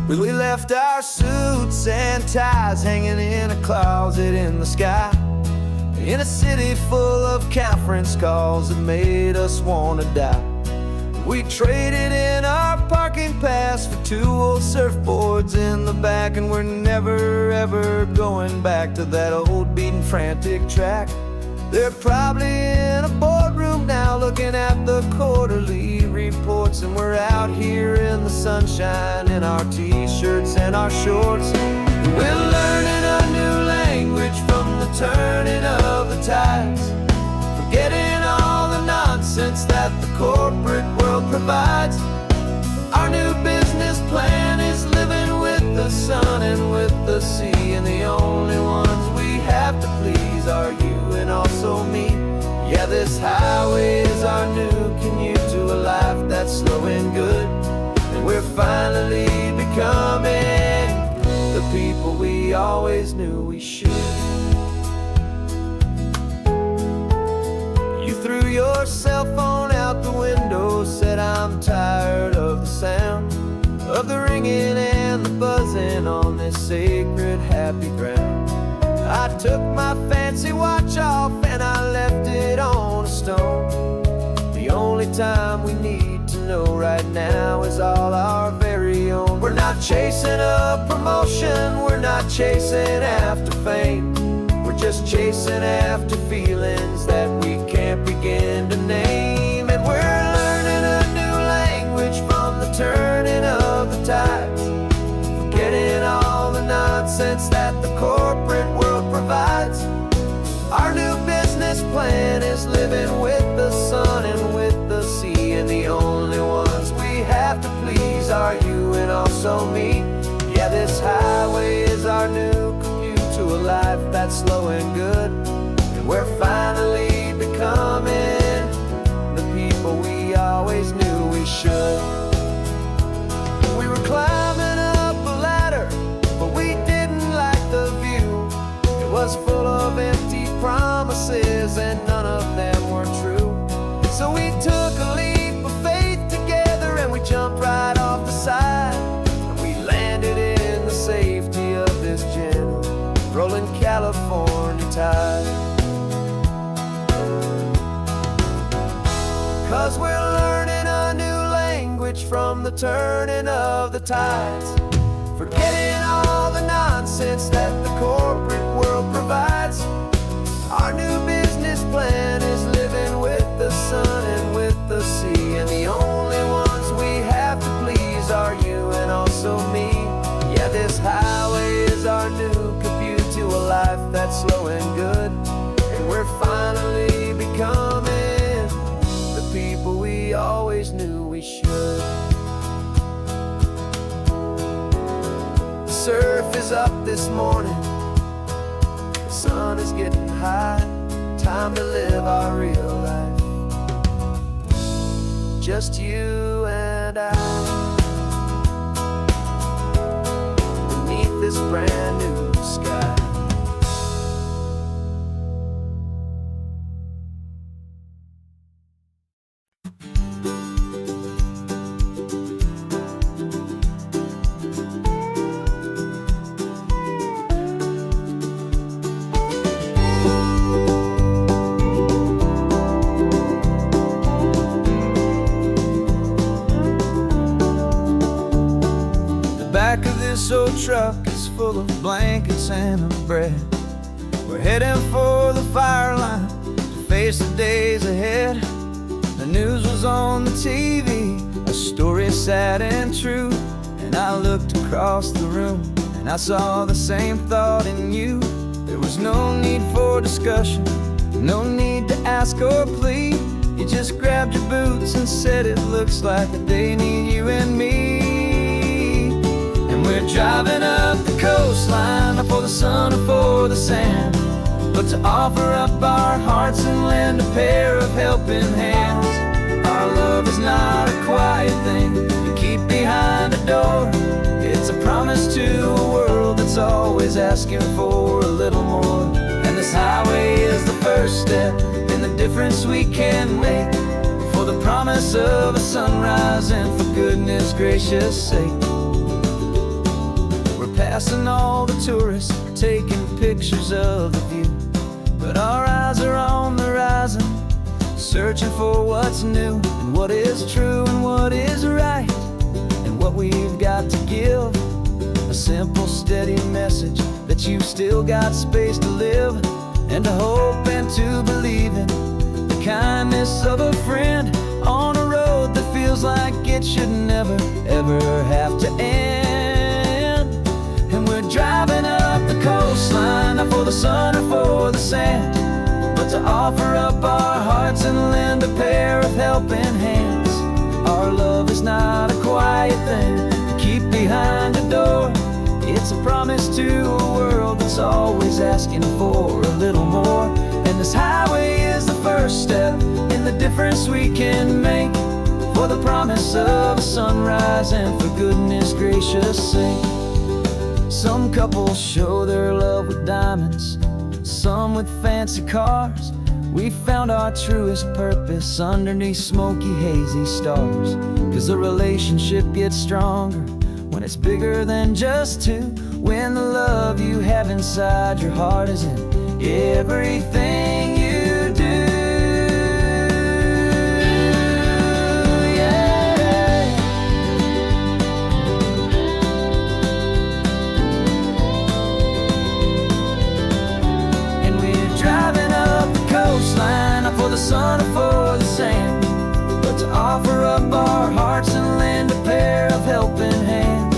We left our suits and ties hanging in a closet in the sky, in a city full of conference calls that made us want to die. We traded in our parking pass for 2 old surfboards in the back, and we're never ever going back to that old beaten frantic track. They're probably in a boardroom now looking at the quarterly reports, and we're out here in the sunshine in our t-shirts and our shorts. We're learning a new language from the turning of the tides, forgetting all the nonsense that the corporate world provides. Our new business plan is living with the sun and with the sea, and the only ones we have to please are you and also me. Yeah, this highway is our new commute to a life that's slow and good, and we're finally becoming the people we always knew we should. You threw your cell phone out the window, said I'm tired of the sound of the ringing and the buzzing on this sacred happy ground. I took my fancy watch off and I left it on a stone. The only time we need to know right now is all our very own. We're not chasing a promotion, we're not chasing after fame, we're just chasing after feelings that we can't begin to name. And we're learning a new language from the turning of the tides, forgetting all the nonsense that the corporate world provides. Our new business plan is living with the sun and with the sea, and the only ones we have to please are you and also me. Yeah, this highway is our new commute to a life that's slow and good, and we're finally becoming the people we always knew we should. We were climbing up a ladder, but we didn't like the view. It was full of empty promises and none of them were true. So we took a leap of faith together and we jumped right off the side, and we landed in the safety of this gentle rolling California tide. 'Cause we're learning a new language from the turning of the tides, forgetting all the nonsense that the corporate world provides. Our new business plan is living with the sun and with the sea, and the only ones we have to please are you and also me. Yeah, this highway is our new commute to a life that's slow and good, and we're finally becoming the people we always knew we should. Surf is up this morning, the sun is getting high, time to live our real life, just you and I, beneath this brand new sky. Back of this old truck is full of blankets and of bread. We're heading for the fire line to face the days ahead. The news was on the TV, a story sad and true. And I looked across the room and I saw the same thought in you. There was no need for discussion, no need to ask or plead. You just grabbed your boots and said it looks like the day need you and me. And we're driving up the coastline, not for the sun or for the sand, but to offer up our hearts and lend a pair of helping hands. Our love is not a quiet thing you keep behind a door. It's a promise to a world that's always asking for a little more. And this highway is the first step in the difference we can make, for the promise of a sunrise and for goodness gracious sake. We're passing all the tourists, taking pictures of the view, but our eyes are on the horizon, searching for what's new and what is true and what is right, and what we've got to give. A simple, steady message that you've still got space to live, and to hope and to believe in the kindness of a friend on a road that feels like it should never, ever have to end. And we're driving up the coastline, not for the sun or for the sand, but to offer up our hearts and lend a pair of helping hands. Our love is not a quiet thing to keep behind a door. It's a promise to a world that's always asking for a little more. And this highway is the first step in the difference we can make, for the promise of a sunrise and for goodness gracious sake. Some couples show their love with diamonds, some with fancy cars. We found our truest purpose underneath smoky, hazy stars. 'Cause a relationship gets stronger when it's bigger than just two, when the love you have inside your heart is in everything you do. Yeah. And we're driving up the coastline, not for the sun or for the sand, but to offer up our hearts and lend a pair of helping hands.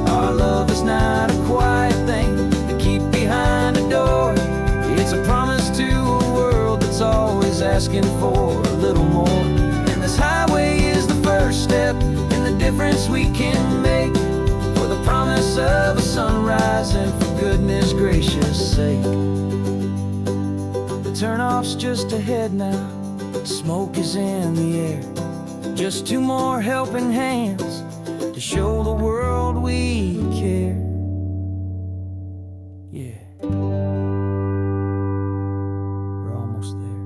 Our love is not a quiet thing to keep behind a door. It's a promise to a world that's always asking for a little more. And this highway is the first step in the difference we can make, for the promise of a sunrise and for goodness gracious sake. The turnoff's just ahead now, smoke is in the air. Just two more helping hands to show the world we care. Yeah, we're almost there.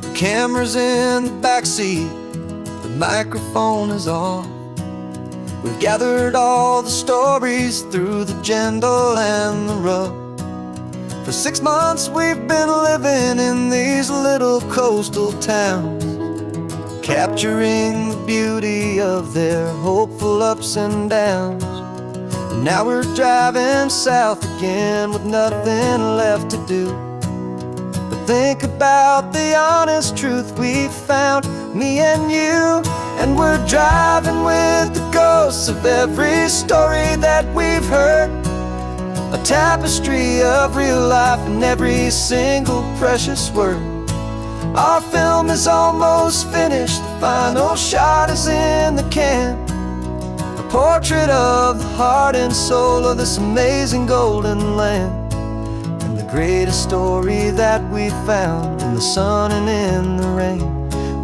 The camera's in the backseat, the microphone is on. We've gathered all the stories through the gentle and the rough. For 6 months we've been living in these little coastal towns, capturing the beauty of their hopeful ups and downs. And now we're driving south again with nothing left to do. Think about the honest truth we found, me and you. And we're driving with the ghosts of every story that we've heard, a tapestry of real life in every single precious word. Our film is almost finished, the final shot is in the can, a portrait of the heart and soul of this amazing golden land. The greatest story that we found in the sun and in the rain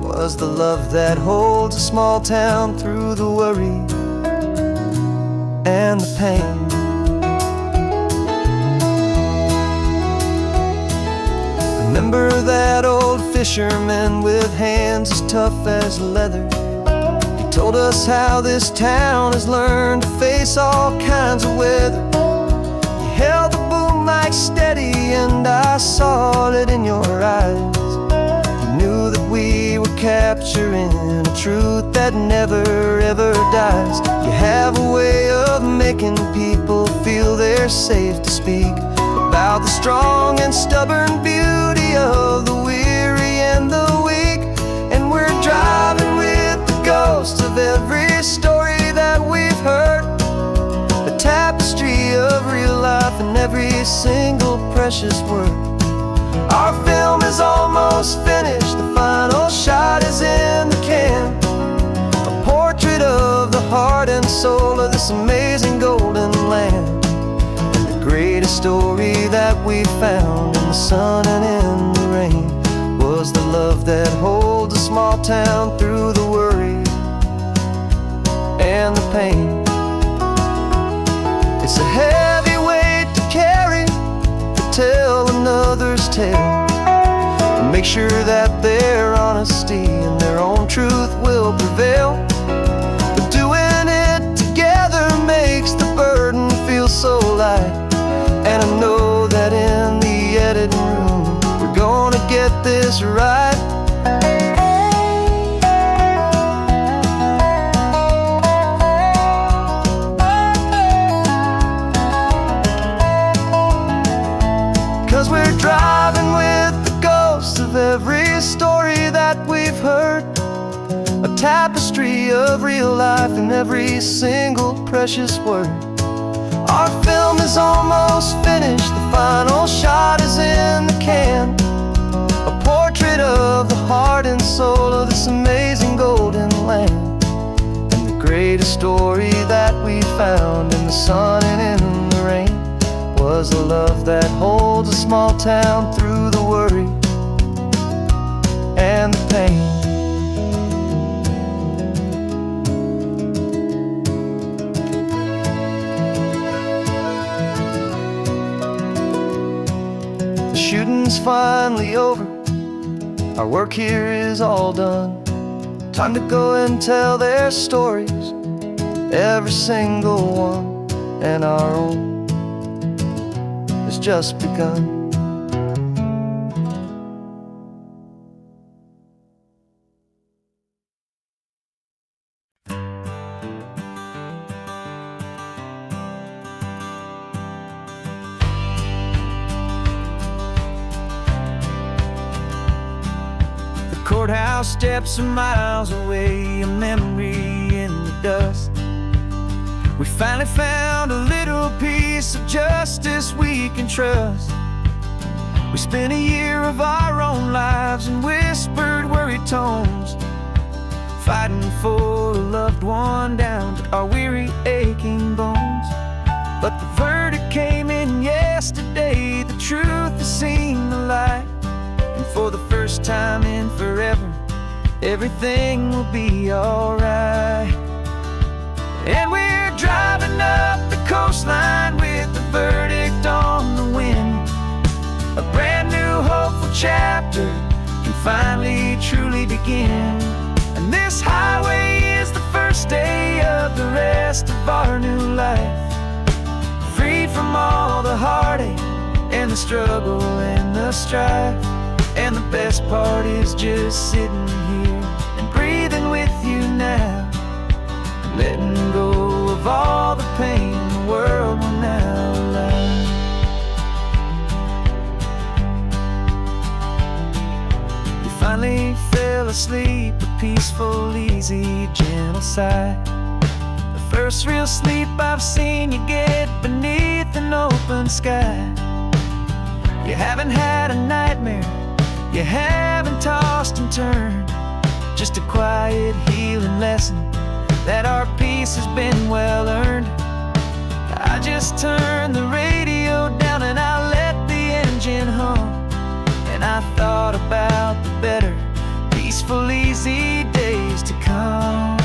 was the love that holds a small town through the worry and the pain. Remember that old fisherman with hands as tough as leather? He told us how this town has learned to face all kinds of weather. You held the boom mic steady and I saw it in your eyes. You knew that we were captured capturing a truth that never ever dies. You have a way of making people feel they're safe to speak about the strong and stubborn beauty of the weary and the weak. And we're driving with the ghosts of every story that we've heard, the tapestry of real life and every single precious word. Our film is almost finished, the final shot is in the can, a portrait of the heart and soul of this amazing golden land. And the greatest story that we found in the sun and in the rain was the love that holds a small town through the worry and the pain. It's a heavy weight to carry, to tell another's tale, and make sure that their honesty and their own truth will prevail. But doing it together makes the burden feel so light, and I know that in the editing room we're gonna get this right. 'Cause we're driving with the ghosts of every story that we've heard, a tapestry of real life in every single precious word. Our film is almost finished, the final shot is in the can, a portrait of the heart and soul of this amazing golden land. And the greatest story that we found in the sun and in the rain was a love that holds a small town through the worry and the pain. The shooting's finally over, our work here is all done. Time to go and tell their stories, every single one, and our own has just begun. The courthouse steps are miles away, a memory in the dust. We finally found a little piece of justice we can trust. We spent a year of our own lives in whispered, worried tones, fighting for a loved one down to our weary, aching bones. But the verdict came in yesterday, the truth has seen the light, and for the first time in forever, everything will be alright. And we're driving up the coastline with the verdict on the wind, a brand new hopeful chapter can finally truly begin. And this highway is the first day of the rest of our new life, free from all the heartache and the struggle and the strife. And the best part is just sitting here and breathing with you now, letting go of all the pain the world will now allow. You finally fell asleep, a peaceful, easy, gentle sigh, the first real sleep I've seen you get beneath an open sky. You haven't had a nightmare, you haven't tossed and turned, just a quiet healing lesson that our peace has been well earned. I just turned the radio down and I let the engine hum, and I thought about the better, peaceful, easy days to come.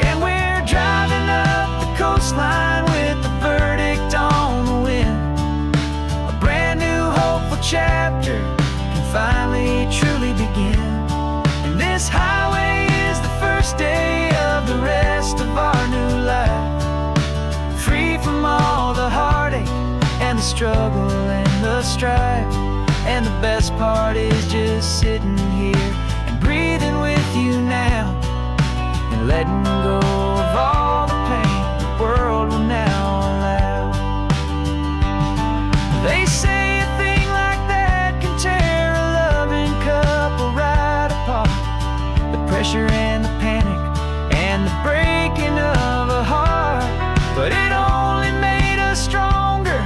And we're driving up the coastline with the verdict on the wind, a brand new hopeful chapter can finally truly begin. And this highway is the first day of the rest of our new life, free from all the heartache and the struggle and the strife. And the best part is just sitting here and breathing with you now and letting go of all the pain the world will now allow. They say a thing like that can tear a loving couple right apart. The pressure and the panic and the breaking of a heart. But it only made us stronger,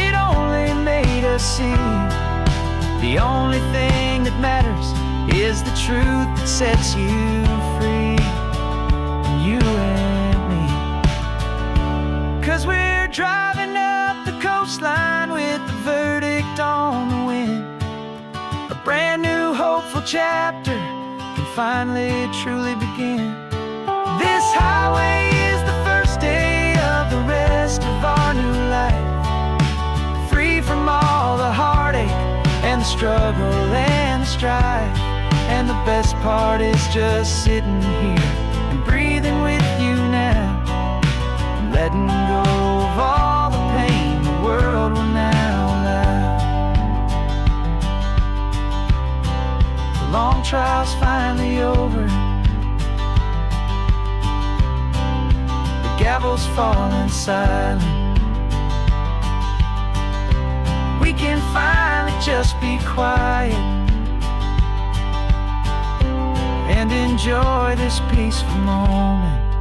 it only made us see the only thing that matters is the truth that sets you free. You and me. 'Cause we're driving up the coastline with the verdict on the wind. A brand new hopeful chapter can finally truly begin. This highway is the first day of the rest of our new life. Free from all the heartache and the struggle and the strife. And the best part is just sitting here and breathing with you now, and letting go of all the pain the world will now allow. The long trial's finally over, the gavel's falling silent. We can finally just be quiet and enjoy this peaceful moment.